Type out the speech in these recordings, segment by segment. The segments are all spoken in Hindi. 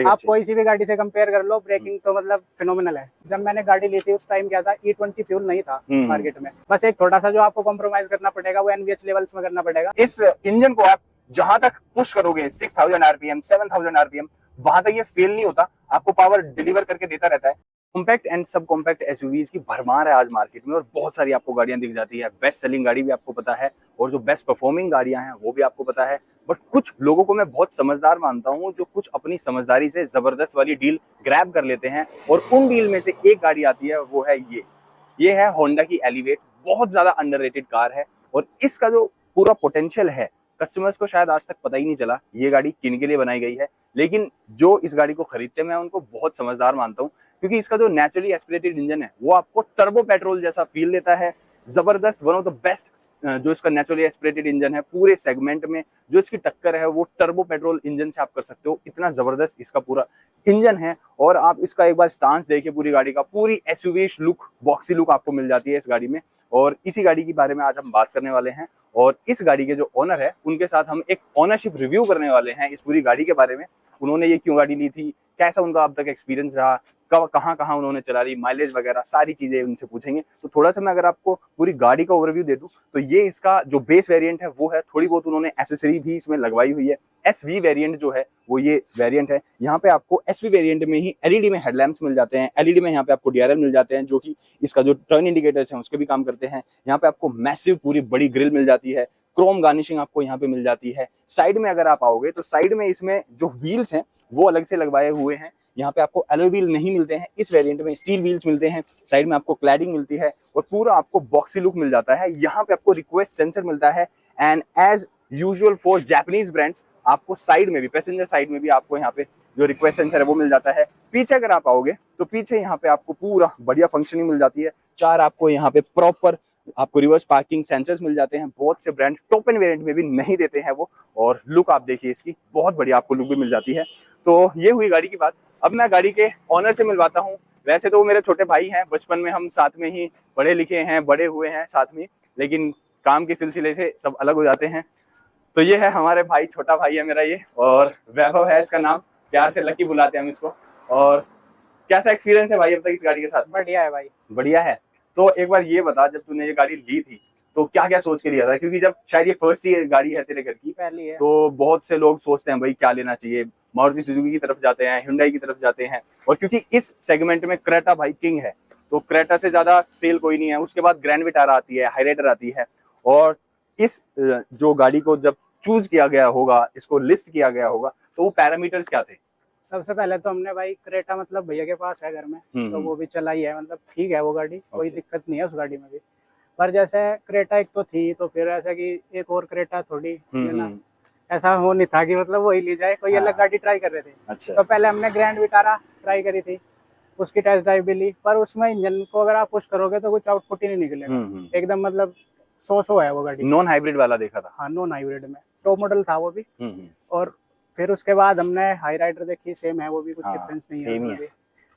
आप कोई सी भी गाड़ी से कंपेयर कर लो, ब्रेकिंग तो मतलब फिनोमिनल है। जब मैंने गाड़ी ली थी उस टाइम क्या था, E20 फ्यूल नहीं था मार्केट में। बस एक थोड़ा सा जो आपको कॉम्प्रोमाइज करना पड़ेगा वो NVH लेवल्स में करना पड़ेगा। इस इंजन को आप जहां तक पुश करोगे 6000 आरपीएम 7000 आरपीएम वहां तक ये फेल नहीं होता, आपको पावर डिलीवर करके देता रहता है। Compact and sub compact SUVs की भरमार है आज मार्केट में और बहुत सारी आपको गाड़ियां दिख जाती है। बेस्ट सेलिंग गाड़ी भी आपको पता है और जो बेस्ट परफॉर्मिंग गाड़ियां हैं वो भी आपको पता है। बट कुछ लोगों को मैं बहुत समझदार मानता हूं जो कुछ अपनी समझदारी से जबरदस्त वाली डील ग्रैब कर लेते हैं और उन डील में से एक गाड़ी आती है, वो है ये है होंडा की एलिवेट। बहुत ज्यादा अंडररेटेड कार है और इसका जो पूरा पोटेंशियल है कस्टमर्स को शायद आज तक पता ही नहीं चला ये गाड़ी किन के लिए बनाई गई है। लेकिन जो इस गाड़ी को खरीदते हैं मैं उनको बहुत समझदार मानता हूँ, क्योंकि इसका जो नेचुरली एस्पिरेटेड इंजन है वो आपको टर्बो पेट्रोल जैसा फील देता है। जबरदस्त, वन ऑफ द बेस्ट जो इसका नेचुरली एस्पिरेटेड इंजन है पूरे सेगमेंट में। जो इसकी टक्कर है वो टर्बो पेट्रोल इंजन से आप कर सकते हो, इतना जबरदस्त इसका पूरा इंजन है। और आप इसका एक बार स्टांस देखिए पूरी गाड़ी का, पूरी एसयूवी लुक, बॉक्सी लुक आपको मिल जाती है इस गाड़ी में। और इसी गाड़ी के बारे में आज हम बात करने वाले हैं और इस गाड़ी के जो ओनर है उनके साथ हम एक ओनरशिप रिव्यू करने वाले हैं इस पूरी गाड़ी के बारे में। उन्होंने ये क्यों गाड़ी ली थी, कैसा उनका अब तक एक्सपीरियंस रहा, कब कहाँ कहाँ उन्होंने चला ली, माइलेज वगैरह सारी चीजें उनसे पूछेंगे। तो थोड़ा सा मैं अगर आपको पूरी गाड़ी का ओवरव्यू दे दूं तो ये इसका जो बेस वेरिएंट है वो है, थोड़ी बहुत उन्होंने एसेसरी भी इसमें लगवाई हुई है। SV वेरिएंट जो है वो ये वेरिएंट है। यहाँ पे आपको SV वेरिएंट में ही LED में हेडलैम्प्स मिल जाते हैं, LED में यहाँ पे आपको DRL मिल जाते हैं जो कि इसका जो टर्न इंडिकेटर्स हैं उसके भी काम करते हैं। यहाँ पे आपको मैसिव पूरी बड़ी ग्रिल मिल जाती है, क्रोम गार्निशिंग आपको यहाँ पे मिल जाती है। साइड में अगर आप आओगे तो साइड में इसमें जो व्हील्स हैं वो अलग से लगवाए हुए हैं। यहाँ पे आपको एलॉय व्हील नहीं मिलते हैं, इस वेरिएंट में स्टील व्हील्स मिलते हैं। साइड में आपको क्लैडिंग मिलती है और पूरा आपको बॉक्सी लुक मिल जाता है। यहाँ पे आपको रिक्वेस्ट सेंसर मिलता है and as usual for Japanese brands आपको साइड में भी, पैसेंजर साइड में भी आपको यहाँ पे जो रिक्वेस्ट सेंसर है वो मिल जाता है। पीछे अगर आप आओगे तो पीछे यहाँ पे आपको पूरा बढ़िया फंक्शनिंग मिल जाती है। चार आपको यहाँ पे प्रॉपर आपको रिवर्स पार्किंग सेंसर्स मिल जाते हैं। बहुत से ब्रांड टॉप एंड वेरिएंट में भी नहीं देते हैं वो। और लुक आप देखिए इसकी, बहुत बढ़िया आपको लुक भी मिल जाती है। तो ये हुई गाड़ी की बात। अब मैं गाड़ी के ऑनर से मिलवाता हूँ। वैसे तो वो मेरे छोटे भाई हैं, बचपन में हम साथ में ही पढ़े लिखे हैं, बड़े हुए हैं साथ में, लेकिन काम के सिलसिले से सब अलग हो जाते हैं। तो ये है हमारे भाई, छोटा भाई है मेरा ये, और वैभव है इसका नाम, प्यार से लकी बुलाते हैं हम इसको। और कैसा एक्सपीरियंस है भाई अब तक इस गाड़ी के साथ? बढ़िया है भाई। बढ़िया है। तो एक बार ये बता, जब तूने ये गाड़ी ली थी तो क्या क्या सोच के लिया था, क्योंकि जब शायद ये फर्स्ट ही गाड़ी है तेरे घर की, पहली है, तो बहुत से लोग सोचते हैं भाई क्या लेना चाहिए, मारुति सुजुकी की तरफ जाते हैं, हुंडई की तरफ जाते हैं। और क्योंकि इस सेगमेंट में क्रेटा भाई किंग है, तो क्रेटा से ज्यादा सेल कोई नहीं है। उसके बाद ग्रैंड विटारा आती है, हाईराइडर आती है। और इस जो गाड़ी को जब चूज किया गया होगा, इसको लिस्ट किया गया होगा, तो वो पैरामीटर्स क्या थे? सबसे पहले तो हमने भाई क्रेटा, मतलब भैया के पास है घर में, तो वो भी चलाई है, मतलब ठीक है वो गाड़ी, कोई दिक्कत नहीं है उस गाड़ी में भी। पर जैसे क्रेटा एक तो थी, तो फिर ऐसा कि एक और क्रेटा थोड़ी ना, ऐसा वो नहीं था कि मतलब वही ली जाए, कोई अलग गाड़ी ट्राई कर रहे थे। अच्छा, तो पहले हमने ग्रैंड विटारा ट्राई करी थी, उसकी टेस्ट ड्राइव भी ली, पर उसमें इंजन को अगर आप पुश करोगे तो कुछ आउटपुट ही नहीं निकलेगा एकदम, मतलब सो है वो गाड़ी। नॉन हाइब्रिड वाला देखा था? हाँ, नॉन हाइब्रिड में टॉप मॉडल था वो भी। और फिर उसके बाद हमने हाई राइडर देखी, सेम है वो भी, कुछ डिफरेंस नहीं है उसमें भी।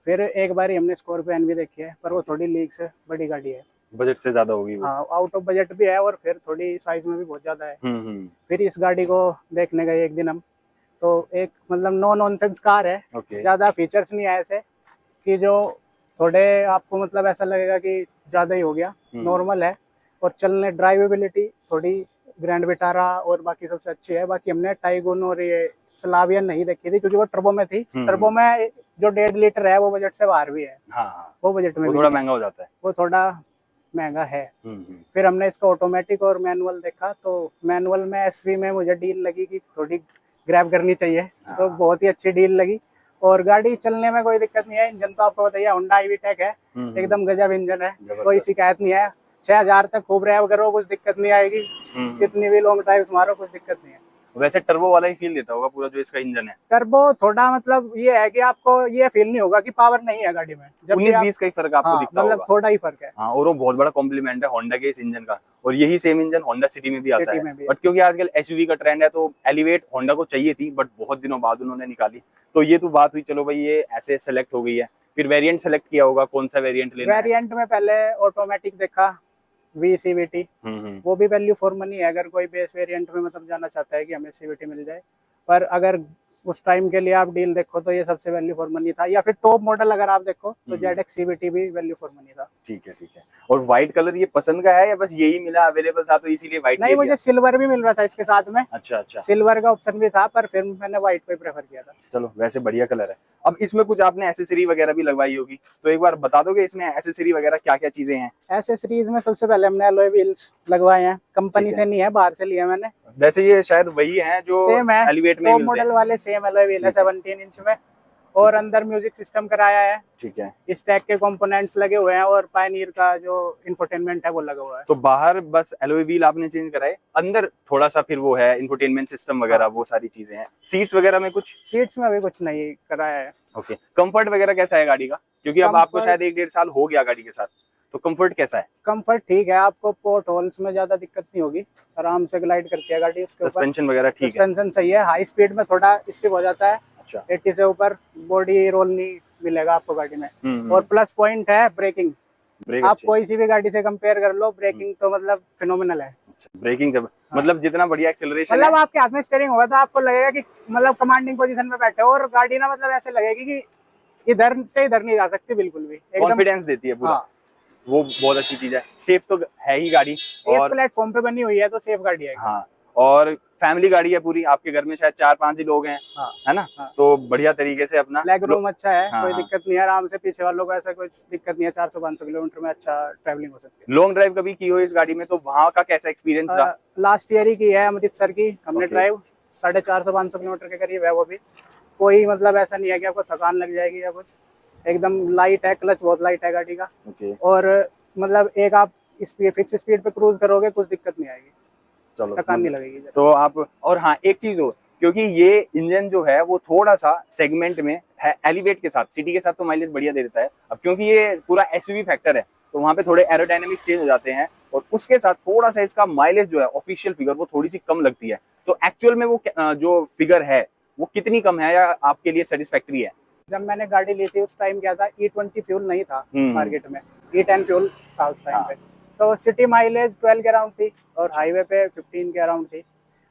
फिर एक बार हमने स्कॉर्पियो एन भी देखी है, पर वो थोड़ी लीक से बड़ी गाड़ी है, बजट से ज्यादा होगी वो। हाँ, आउट ऑफ बजट भी है और फिर थोड़ी साइज में भी बहुत ज्यादा है। फिर इस गाड़ी को देखने गए एक दिन हम, तो एक मतलब नो नॉनसेंस कार है, ज्यादा फीचर्स नहीं है ऐसे कि जो थोड़े आपको मतलब ऐसा लगेगा कि ज्यादा ही हो गया, नॉर्मल है। और चलने ड्राइवेबिलिटी थोड़ी ग्रैंड विटारा और बाकी सबसे अच्छी है। बाकी हमने टाइगोन और ये स्लावियन नहीं देखी थी क्योंकि वो टर्बो में थी। टर्बो में जो 1.5 लीटर है वो बजट से बाहर भी है। हाँ, वो बजट में वो थोड़ा महंगा हो जाता है, वो थोड़ा महंगा है। फिर हमने इसका ऑटोमेटिक और मैनुअल देखा, तो मैनुअल में SV में मुझे डील लगी कि थोड़ी ग्रैब करनी चाहिए, तो बहुत ही अच्छी डील लगी। और गाड़ी चलने में कोई दिक्कत नहीं है। इंजन तो आपको बताइए होंडा IVTEC है, एकदम गजब इंजन है, कोई शिकायत नहीं है। 6000 तक खूब ड्राइव करो, कुछ दिक्कत नहीं आएगी। कितनी भी लॉन्ग ड्राइव मारो, कुछ दिक्कत नहीं है। वैसे टर्बो वाला ही फील देता होगा पूरा जो इसका इंजन है। टर्बो थोड़ा मतलब ये है कि आपको ये फील नहीं होगा कि पावर नहीं है गाड़ी में, जब 19-20 का ही फर्क आपको दिखता मतलब होगा, थोड़ा ही फर्क है। हाँ, और वो बहुत बड़ा कॉम्प्लीमेंट है होंडा के इस इंजन का। और यही सेम इंजन होंडा सिटी में भी आता है। बट क्योंकि आजकल SUV का ट्रेंड है तो एलिवेट होंडा को चाहिए थी, बट बहुत दिनों बाद उन्होंने निकाली। तो ये तो बात हुई, चलो भाई ये ऐसे सेलेक्ट हो गई है। फिर वेरिएंट सेलेक्ट किया होगा, कौन सा वेरिएंट लेना है? वेरिएंट में पहले ऑटोमेटिक देखा, VCVT, वो भी वैल्यू फॉर मनी है। अगर कोई बेस वेरिएंट में मतलब जाना चाहता है कि हमें CVT मिल जाए, पर अगर उस टाइम के लिए आप डील देखो तो ये सबसे वैल्यू फॉर मनी था, या फिर टॉप मॉडल अगर आप देखो तो ZX CVT भी वैल्यू फॉर मनी था। ठीक है, ठीक है। और व्हाइट कलर ये पसंद का है या बस यही मिला अवेलेबल था तो इसीलिए व्हाइट नहीं, मुझे सिल्वर भी मिल रहा था इसके साथ में। अच्छा अच्छा, सिल्वर का ऑप्शन भी था, पर फिर मैंने व्हाइट को ही प्रेफर किया था। चलो वैसे बढ़िया कलर है। अब इसमें कुछ आपने एसेसरी वगैरह भी लगवाई होगी, तो एक बार बता दोगे इसमें एसेसरी वगैरह क्या क्या चीजें हैं? एसेसरीज में सबसे पहले हमने एलॉय व्हील्स लगवाए हैं, कंपनी से नहीं है, बाहर से लिया मैंने। वैसे ये शायद वही है जो सेम है, एलिवेट में टॉप मिलते मॉडल हैं। वाले सेम एलॉय व्हील है 17 इंच में, और अंदर म्यूजिक सिस्टम कराया है। ठीक है, इस टैग के कंपोनेंट्स लगे हुए हैं, और पायनियर का जो इंफोटेनमेंट है वो लगा हुआ है। तो बाहर बस एलॉय व्हील आपने चेंज कराए, अंदर थोड़ा सा फिर वो है इंफोटेनमेंट सिस्टम वगैरह, वो सारी चीजें हैं। सीट्स वगैरह में कुछ? सीट्स में अभी कुछ नहीं कराया है। ओके, कंफर्ट वगैरह कैसा है गाड़ी का? क्योंकि अब आपको शायद 1-1.5 साल हो गया गाड़ी के साथ, तो कंफर्ट कैसा है? कंफर्ट ठीक है, आपको पोर्ट होल्स में ज्यादा दिक्कत नहीं होगी, आराम से ग्लाइड करती है गाड़ी। उसके ऊपर सस्पेंशन वगैरह ठीक है? सस्पेंशन सही है, हाई स्पीड में थोड़ा स्टिफ हो जाता है। अच्छा, 80 से ऊपर बॉडी रोल नहीं मिलेगा आपको गाड़ी में। और प्लस पॉइंट है ब्रेकिंग। आप कोई सी भी गाड़ी से कंपेयर कर लो, ब्रेकिंग तो मतलब फिनोमिनल है। ब्रेकिंग जब मतलब जितना बढ़िया एक्सेलरेशन मतलब आपके हाथ में स्टीयरिंग होगा तो आपको लगेगा कि मतलब कमांडिंग पोजीशन में बैठे हो, और गाड़ी ना मतलब ऐसे लगेगी कि इधर से इधर नहीं जा सकती बिल्कुल भी, एकदम कॉन्फिडेंस देती है पूरा। हाँ। वो बहुत अच्छी चीज है। सेफ तो है ही गाड़ी, इस और प्लेटफॉर्म पे बनी हुई है तो सेफ गाड़ी है। हाँ, और फैमिली गाड़ी है पूरी, आपके घर में शायद 4-5 ही लोग हैं। हाँ, है ना? हाँ। तो बढ़िया तरीके से अपना लेग रूम अच्छा है। हाँ, कोई हाँ। दिक्कत नहीं है, आराम से पीछे वालों को ऐसा कुछ दिक्कत नहीं है। 400-500 किलोमीटर में अच्छा ट्रैवलिंग हो सकती है। लॉन्ग ड्राइव कभी की हो इस गाड़ी में, तो वहाँ का कैसा एक्सपीरियंस रहा? लास्ट ईयर ही की है अमृतसर की हमने ड्राइव, 450-500 किलोमीटर के करीब है वो भी। कोई मतलब ऐसा नहीं है कि आपको थकान लग जाएगी या कुछ, एकदम लाइट है। क्लच बहुत लाइट है गाड़ी का। और मतलब एक आप फिक्स स्पीड पे क्रूज करोगे, कुछ दिक्कत नहीं आएगी, चलो थकान नहीं लगेगी तो आप। और हाँ, एक चीज हो, क्योंकि ये इंजन जो है वो थोड़ा सा सेगमेंट में है, एलिवेट के साथ, सिटी के साथ तो माइलेज बढ़िया दे देता है। अब क्योंकि ये पूरा एसयूवी फैक्टर है, तो वहाँ पे थोड़े एरोडायनेमिक्स चेंज हो जाते हैं, और उसके साथ थोड़ा सा इसका माइलेज जो है ऑफिशियल फिगर वो थोड़ी सी कम लगती है। तो एक्चुअल में वो जो फिगर है वो कितनी कम है, या आपके लिए सेटिस्फैक्ट्री है? जब मैंने गाड़ी ली थी उस टाइम क्या था, E20 फ्यूल नहीं था मार्केट में, E10 फ्यूल था उस टाइम पे। तो सिटी माइलेज 12 के अराउंड थी, और हाईवे पे 15 के अराउंड थी।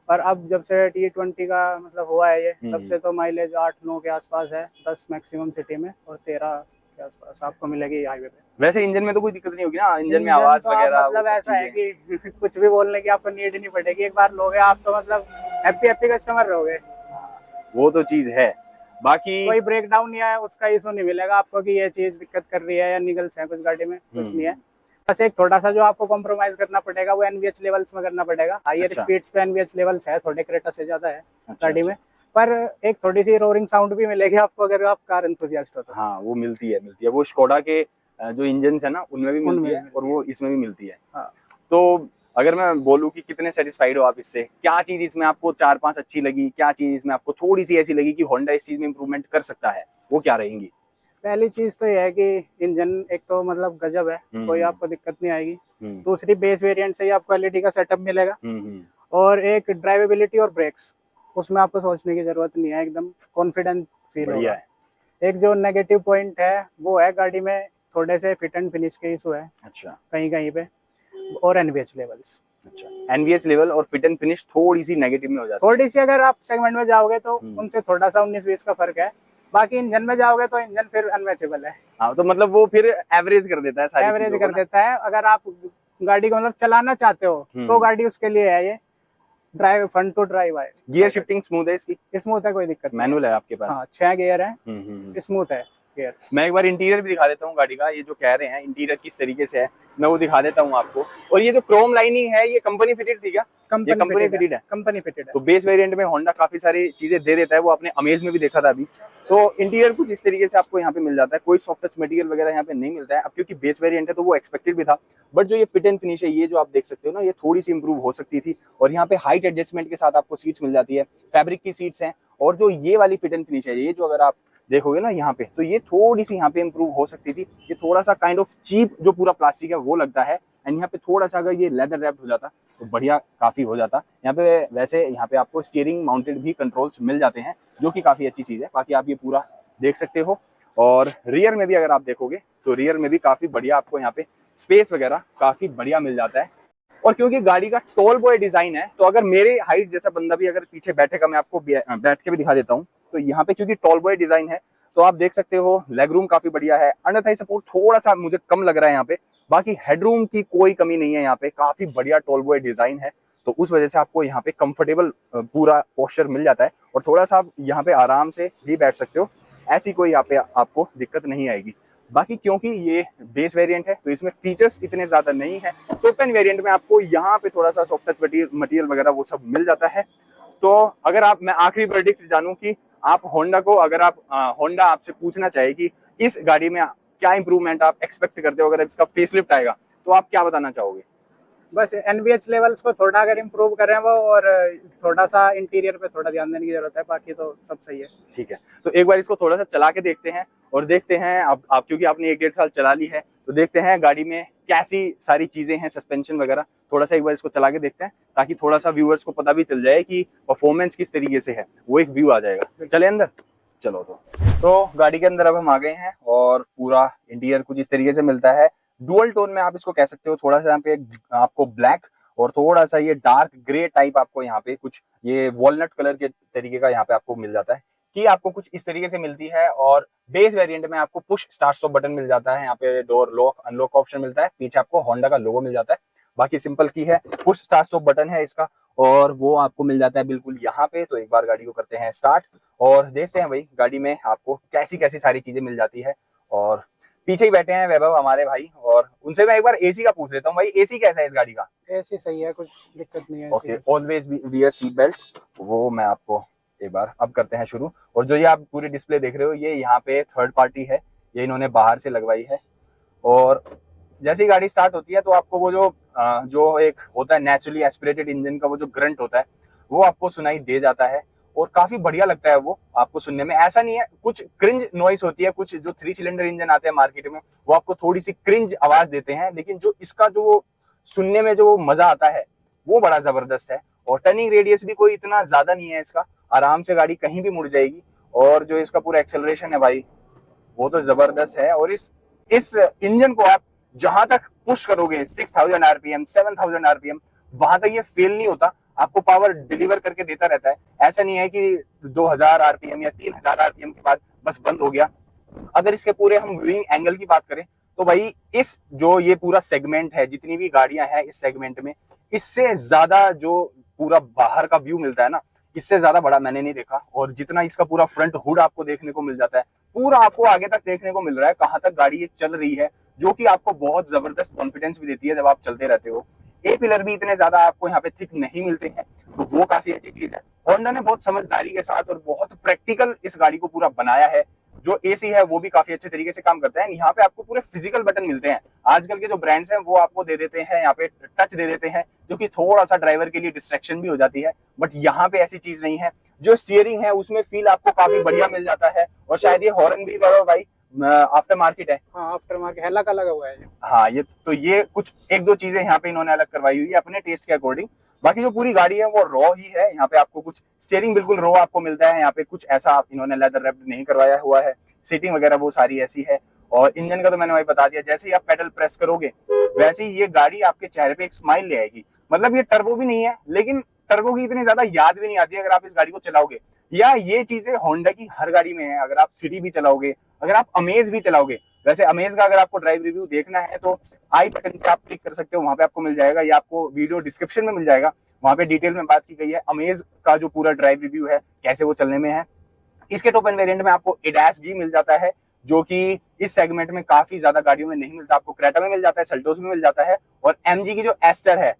पर अब जब से E20 का मतलब हुआ है ये, तब से तो माइलेज 8-9 के आसपास है, 10 मैक्सिमम सिटी में, और 13 के आसपास आपको मिलेगी हाईवे पे। वैसे इंजन में तो कोई दिक्कत नहीं होगी ना? इंजन में आवाज वगैरह मतलब ऐसा है कि कुछ भी बोलने की आपको नीड नहीं पड़ेगी, एक बार लोगे आप तो मतलब हैप्पी कस्टमर रहोगे। वो तो चीज है, बाकी कोई ब्रेक डाउन या उसका इशू नहीं मिलेगा आपको कि ये चीज दिक्कत कर रही है या निगल्स है कुछ गाड़ी में, कुछ नहीं है। बस एक थोड़ा सा जो आपको कॉम्प्रोमाइज करना पड़ेगा वो NVH लेवल्स में करना पड़ेगा। हायर स्पीड्स पे NVH लेवल्स है, थोड़े क्रेटा से ज्यादा है गाड़ी में, पर एक थोड़ी सी रोरिंग साउंड भी मिलेगी आपको अगर आप कार एंथुसियास्ट हो तो। हाँ, वो मिलती है वो स्कोडा के जो इंजन है ना उनमें भी मिलती है, और वो इसमें भी मिलती है। हाँ। तो अगर मैं बोलूँ कि कितने सेटिस्फाइड हो आप इससे, क्या चीज इसमें आपको 4-5 अच्छी लगी, क्या चीज इसमें आपको थोड़ी सी ऐसी लगी कि होंडा इस चीज में इंप्रूवमेंट कर सकता है, वो क्या रहेंगी? पहली चीज तो ये है कि इंजन एक तो मतलब गजब है, कोई आपको दिक्कत नहीं आएगी। दूसरी, बेस वेरिएंट से ही आपको LED का सेटअप मिलेगा, और एक ड्राइवेबिलिटी और ब्रेक्स, उसमें आपको सोचने की जरूरत नहीं है, एकदम कॉन्फिडेंट फील होगा। एक जो नेगेटिव पॉइंट है वो है गाड़ी में थोड़े से फिट एंड फिनिश के इशू है। अच्छा, कहीं कहीं पे, और NVH लेवल्स। अच्छा, NVH लेवल और फिट एंड फिनिश थोड़ी सी नेगेटिव में हो जाती है। थोड़ी सी अगर आप सेगमेंट में जाओगे तो उनसे थोड़ा सा 19-20 का फर्क है। बाकी इंजन में जाओगे तो इंजन फिर अनमैचेबल है। हाँ, तो मतलब वो फिर एवरेज कर देता है सारी चीजों को, एवरेज कर देता है। अगर आप गाड़ी को मतलब चलाना चाहते हो तो गाड़ी उसके लिए है ये। ड्राइव, फ्रंट टू ड्राइव है। गियर शिफ्टिंग स्मूथ है इसकी? स्मूथ है, कोई दिक्कत नहीं। मैनुअल है आपके पास? हाँ, 6 गियर है, स्मूथ है गियर। मैं एक बार इंटीरियर भी दिखा देता हूँ गाड़ी का, ये जो कह रहे हैं इंटीरियर किस तरीके से है, मैं वो दिखा देता हूँ आपको। और ये जो क्रोम लाइनिंग है, ये कंपनी फिटेड थी क्या? ये कंपनी फिटेड है? कंपनी फिटेड है। तो बेस वेरिएंट में होंडा काफी सारी चीजें दे देता है, वो आपने अमेज में भी देखा था अभी। तो इंटीरियर कुछ इस तरीके से आपको यहाँ पे मिल जाता है, कोई सॉफ्ट टच मटेरियल वगैरह यहाँ पे नहीं मिलता है। अब क्योंकि बेस वेरिएंट है तो वो एक्सपेक्टेड भी था, बट जो ये फिट एंड फिनिश है, ये जो आप देख सकते हो ना, ये थोड़ी सी इंप्रूव हो सकती थी। और यहाँ पे हाइट एडजस्टमेंट के साथ आपको सीट्स मिल जाती है, फैब्रिक की सीट्स हैं। और जो ये वाली फिट एंड फिनिश है, ये जो अगर आप देखोगे ना यहाँ पे, तो ये थोड़ी सी यहाँ पे इंप्रूव हो सकती थी। ये थोड़ा सा काइंड ऑफ चीप जो पूरा प्लास्टिक है वो लगता है, एंड यहाँ पे थोड़ा सा अगर ये लेदर रैप्ड हो जाता तो बढ़िया काफी हो जाता। यहाँ पे वैसे यहाँ पे आपको स्टीयरिंग माउंटेड भी कंट्रोल्स मिल जाते हैं, जो कि काफी अच्छी चीज है। बाकी आप ये पूरा देख सकते हो। और रियर में भी अगर आप देखोगे तो रियर में भी काफी बढ़िया आपको यहाँ पे स्पेस वगैरह काफी बढ़िया मिल जाता है। और क्योंकि गाड़ी का टॉल बॉय डिजाइन है, तो अगर मेरे हाइट जैसा बंदा भी अगर पीछे बैठेगा, मैं आपको बैठ के भी दिखा देता हूँ, तो यहाँ पे क्योंकि टॉल बॉय डिजाइन है तो आप देख सकते हो लेग रूम काफी बढ़िया है। अंडर थाई सपोर्ट थोड़ा सा मुझे कम लग रहा है यहाँ पे, बाकी हेडरूम की कोई कमी नहीं है। यहाँ पे काफी बढ़िया टॉल बॉय डिजाइन है, तो उस वजह से आपको यहाँ पे कंफर्टेबल पूरा पोस्चर मिल जाता है और थोड़ा सा आप यहाँ पे आराम से भी बैठ सकते हो, ऐसी कोई यहाँ पे आपको दिक्कत नहीं आएगी। बाकी क्योंकि ये बेस वेरिएंट है तो इसमें फीचर्स इतने ज्यादा नहीं है, टॉप एंड वेरिएंट में आपको यहाँ पे थोड़ा सा सॉफ्ट टच मटेरियल वगैरह वो सब मिल जाता है। तो अगर आप, मैं आखिरी वर्डिक्ट जानूं कि आप होंडा को, अगर आप होंडा आपसे पूछना चाहे कि इस गाड़ी में क्या इंप्रूवमेंट आप एक्सपेक्ट करते हो अगर इसका फेसलिफ्ट आएगा, तो आप क्या बताना चाहोगे? बस एनवीएच लेवल्स को थोड़ा अगर इम्प्रूव करें वो, और थोड़ा सा इंटीरियर पे थोड़ा ध्यान देने की जरूरत है, बाकी तो सब सही है। ठीक है, तो एक बार इसको थोड़ा सा चला के देखते हैं और देखते हैं आप क्योंकि आपने 1-1.5 साल चला ली है तो देखते हैं गाड़ी में कैसी सारी चीजें हैं, सस्पेंशन वगैरह थोड़ा सा एक बार इसको चला के देखते हैं ताकि थोड़ा सा व्यूअर्स को पता भी चल जाए कि परफॉर्मेंस किस तरीके से है, वो एक व्यू आ जाएगा। चले अंदर, चलो। तो गाड़ी के अंदर अब हम आ गए हैं और पूरा इंटीरियर कुछ इस तरीके से मिलता है। डुअल टोन में आप इसको कह सकते हो, थोड़ा सा यहाँ पे आपको ब्लैक और थोड़ा सा ये डार्क ग्रे टाइप आपको यहाँ पे कुछ ये वॉलनट कलर के तरीके का यहाँ पे आपको मिल जाता है कि आपको कुछ इस तरीके से मिलती है। और बेस वेरिएंट में आपको पुश स्टार्ट स्टॉप बटन मिल जाता है, यहाँ पे डोर लॉक अनलॉक का ऑप्शन मिलता है, पीछे आपको होंडा का लोगो मिल जाता है। बाकी सिंपल की है, पुश स्टार्ट स्टॉप बटन है इसका और वो आपको मिल जाता है बिल्कुल यहाँ पे। तो एक बार गाड़ी को करते हैं स्टार्ट और देखते हैं भाई गाड़ी में आपको कैसी कैसी सारी चीजें मिल जाती है। और पीछे ही बैठे हैं वैभव हमारे भाई, और उनसे मैं एक बार एसी का पूछ लेता हूँ। भाई एसी कैसा है इस गाड़ी का? एसी सही है, कुछ दिक्कत नहीं है। Okay, always wear seat belt, वो मैं आपको एक बार अब करते हैं शुरू। और जो ये आप पूरी डिस्प्ले देख रहे हो ये यहाँ पे थर्ड पार्टी है, ये इन्होंने बाहर से लगवाई है। और जैसे ही गाड़ी स्टार्ट होती है तो आपको वो जो एक होता है नेचुरली एस्पिरेटेड इंजन का वो जो ग्रंट होता है वो आपको सुनाई दे जाता है और काफी बढ़िया लगता है वो आपको सुनने में। ऐसा नहीं है, कुछ क्रिंज नॉइस होती है, कुछ जो 3 सिलेंडर इंजन आते हैं मार्केट में वो आपको थोड़ी सी क्रिंज आवाज देते हैं, लेकिन जो इसका जो सुनने में जो मजा आता है वो बड़ा जबरदस्त है। और टर्निंग रेडियस भी कोई इतना ज्यादा नहीं है इसका, आराम से गाड़ी कहीं भी मुड़ जाएगी। और जो इसका पूरा एक्सेलरेशन है भाई वो तो जबरदस्त है। और इस इंजन को आप जहां तक पुश करोगे 6000 आरपीएम 7000 आरपीएम वहां तक ये फेल नहीं होता, आपको पावर डिलीवर करके देता रहता है। ऐसा नहीं है कि 2000 आरपीएम या 3000 आरपीएम के बाद बस बंद हो गया। अगर इसके पूरे हम व्यूइंग एंगल की बात करें तो भाई इस जो ये पूरा सेगमेंट है, जितनी भी गाड़ियां हैं इस सेगमेंट में, इससे ज्यादा जो पूरा बाहर का व्यू मिलता है ना, इससे ज्यादा बड़ा मैंने नहीं देखा। और जितना इसका पूरा फ्रंट हुड आपको देखने को मिल जाता है, पूरा आपको आगे तक देखने को मिल रहा है कहां तक गाड़ी ये चल रही है, जो कि आपको बहुत जबरदस्त कॉन्फिडेंस भी देती है जब आप चलते रहते हो। ए पिलर भी इतने ज्यादा आपको यहाँ पे थिक नहीं मिलते हैं, तो वो काफी अच्छी चीज है। होंडा ने बहुत समझदारी के साथ और बहुत प्रैक्टिकल इस गाड़ी को पूरा बनाया है। जो एसी है वो भी काफी अच्छे तरीके से काम करता है। यहाँ पे आपको पूरे फिजिकल बटन मिलते हैं। आजकल के जो ब्रांड्स हैं वो आपको दे देते हैं यहाँ पे टच दे देते हैं, जो कि थोड़ा सा ड्राइवर के लिए डिस्ट्रैक्शन भी हो जाती है, बट यहाँ पे ऐसी चीज नहीं है। जो स्टीयरिंग है उसमें फील आपको काफी बढ़िया मिल जाता है। और शायद ये हॉर्न भी भाई आफ्टर मार्केट है। हाँ, आफ्टर मार्केट अलग अलग हुआ है। हाँ, ये कुछ 1-2 चीजें यहाँ पे इन्होंने अलग करवाई हुई है अपने टेस्ट के अकॉर्डिंग। बाकी जो पूरी गाड़ी है वो रॉ ही है। यहाँ पे आपको कुछ स्टीयरिंग बिल्कुल रॉ आपको मिलता है, यहाँ पे कुछ ऐसा इन्होंने लेदर रैप्ड नहीं करवाया हुआ है। सीटिंग वगैरह वो सारी ऐसी है। और इंजन का तो मैंने वही बता दिया, जैसे ही आप पेडल प्रेस करोगे वैसे ही ये गाड़ी आपके चेहरे पे एक स्माइल ले आएगी। मतलब ये टर्बो भी नहीं है, लेकिन टर्बो की इतनी ज्यादा याद भी नहीं आती अगर आप इस गाड़ी को चलाओगे। या ये चीजें होंडा की हर गाड़ी में है, अगर आप सिटी भी चलाओगे, अगर आप अमेज भी चलाओगे। वैसे अमेज का अगर आपको ड्राइव रिव्यू देखना है तो आई बटन पे आप क्लिक कर सकते हो, वहां पे आपको मिल जाएगा, या आपको वीडियो डिस्क्रिप्शन में मिल जाएगा, वहां पे डिटेल में बात की गई है अमेज का जो पूरा ड्राइव रिव्यू है कैसे वो चलने में है। इसके टॉप एंड वेरिएंट में आपको एडास भी मिल जाता है, जो कि इस सेगमेंट में काफी ज्यादा गाड़ियों में नहीं मिलता। आपको क्रेटा में मिल जाता है, सेल्टोस में मिल जाता है, और एमजी की जो एस्टर है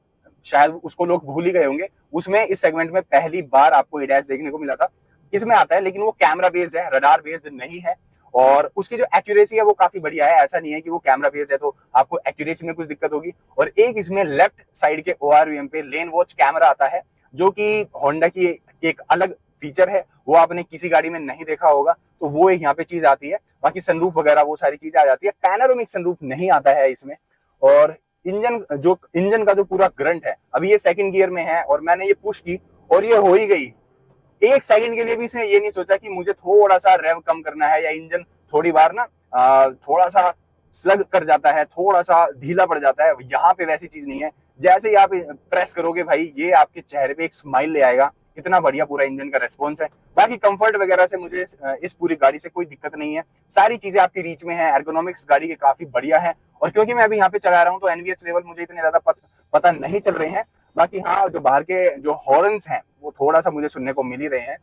शायद उसको लोग भूल ही गए होंगे, उसमें इस सेगमेंट में पहली बार आपको एडास देखने को मिला था। इसमें आता है, लेकिन वो कैमरा बेस्ड है, रडार बेस्ड नहीं है। और उसकी जो एक्यूरेसी है वो काफी बढ़िया है। ऐसा नहीं है कि वो कैमरा बेस्ड है तो आपको एक्यूरेसी में कुछ दिक्कत होगी। और एक इसमें लेफ्ट साइड के ओआरवीएम पे लेन वॉच कैमरा आता है, जो कि होंडा की एक अलग फीचर है, वो आपने किसी गाड़ी में नहीं देखा होगा, तो वो एक यहाँ पे चीज आती है। बाकी सनरूफ वगैरह वो सारी चीजें आ जाती है। पैनोरामिक सनरूफ नहीं आता है इसमें। और इंजन का जो पूरा ग्रंट है, अभी ये सेकंड गियर में है और मैंने ये पुश की और ये हो ही गई। एक सेकंड के लिए भी इसने ये नहीं सोचा कि मुझे थोड़ा सा रेव कम करना है, या इंजन थोड़ी बार ना थोड़ा सा स्लग कर जाता है, थोड़ा सा ढीला पड़ जाता है। यहाँ पे वैसी चीज नहीं है। जैसे ही आप प्रेस करोगे भाई, ये आपके चेहरे पे एक स्माइल ले आएगा, इतना बढ़िया पूरा इंजन का रेस्पॉन्स है। बाकी कंफर्ट वगैरह से मुझे इस पूरी गाड़ी से कोई दिक्कत नहीं है, सारी चीजें आपकी रीच में है। एर्गोनॉमिक्स गाड़ी के काफी बढ़िया है, और क्योंकि मैं अभी यहाँ पे चला रहा हूँ तो एनवीएस लेवल मुझे इतने ज्यादा पता नहीं चल रहे हैं। बाकी हाँ, जो बाहर के जो हॉर्न्स हैं वो थोड़ा सा मुझे सुनने को मिल ही रहे हैं,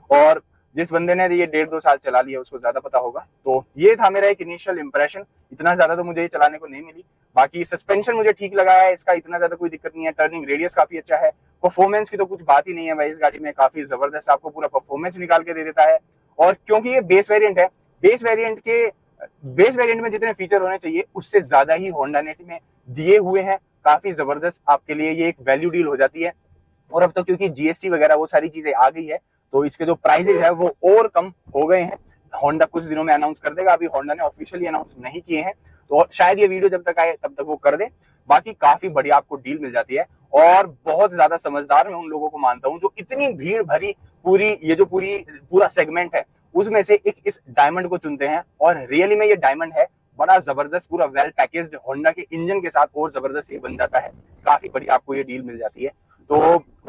और जिस बंदे ने ये 1.5-2 साल चला लिया उसको ज्यादा पता होगा। तो ये था मेरा एक इनिशियल इंप्रेशन, इतना ज्यादा तो मुझे ये चलाने को नहीं मिली। बाकी सस्पेंशन मुझे ठीक लगा है, इसका इतना ज्यादा कोई दिक्कत नहीं है। टर्निंग रेडियस काफी अच्छा है। परफॉर्मेंस की तो कुछ बात ही नहीं है भाई, इस गाड़ी में काफी जबरदस्त आपको पूरा परफॉर्मेंस निकाल के दे देता है। और क्योंकि ये बेस वेरिएंट है, बेस वेरिएंट में जितने फीचर होने चाहिए उससे ज्यादा ही होंडा ने इसमें दिए हुए हैं। काफी जबरदस्त आपके लिए ये एक वैल्यू डील हो जाती है। और अब तो क्योंकि जीएसटी वगैरह वो सारी चीजें आ गई है, तो इसके जो प्राइसेज है वो और कम हो गए हैं। होंडा कुछ दिनों में अनाउंस कर देगा, अभी होंडा ने ऑफिशियली अनाउंस नहीं किए हैं, तो शायद ये वीडियो जब तक आए तब तक वो कर दे। बाकी काफी बढ़िया आपको डील मिल जाती है, और बहुत ज्यादा समझदार मैं उन लोगों को मानता हूँ जो इतनी भीड़ भरी पूरा सेगमेंट है उसमें से एक इस डायमंड को चुनते हैं। और रियली में ये डायमंड है बड़ा जबरदस्त, पूरा वेल पैकेज्ड होंडा के इंजन के साथ और जबरदस्त ये बन जाता है। काफी बढ़िया आपको ये डील मिल जाती है। तो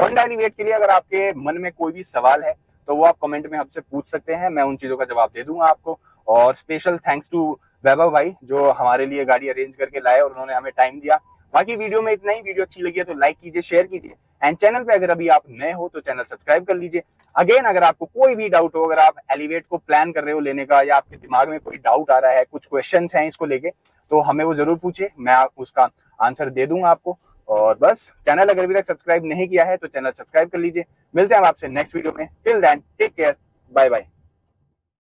होंडा एलिवेट के लिए अगर आपके मन में कोई भी सवाल है तो वो आप कमेंट में हमसे पूछ सकते हैं, मैं उन चीजों का जवाब दे दूंगा आपको। और स्पेशल थैंक्स टू वैभव भाई जो हमारे लिए गाड़ी अरेंज करके लाए और उन्होंने हमें टाइम दिया। बाकी वीडियो में इतना ही। वीडियो अच्छी लगी है तो लाइक कीजिए, शेयर कीजिए, एंड चैनल पे अगर अभी आप नए हो तो चैनल सब्सक्राइब कर लीजिए। अगेन, अगर आपको कोई भी डाउट हो, अगर आप एलिवेट को प्लान कर रहे हो लेने का, या आपके दिमाग में कोई डाउट आ रहा है, कुछ क्वेश्चंस हैं इसको लेके, तो हमें वो जरूर पूछिए, मैं उसका आंसर दे दूंगा आपको। और बस, चैनल अगर अभी तक सब्सक्राइब नहीं किया है तो चैनल सब्सक्राइब कर लीजिए। मिलते हैं हम आपसे नेक्स्ट वीडियो में। Till then take care, bye bye.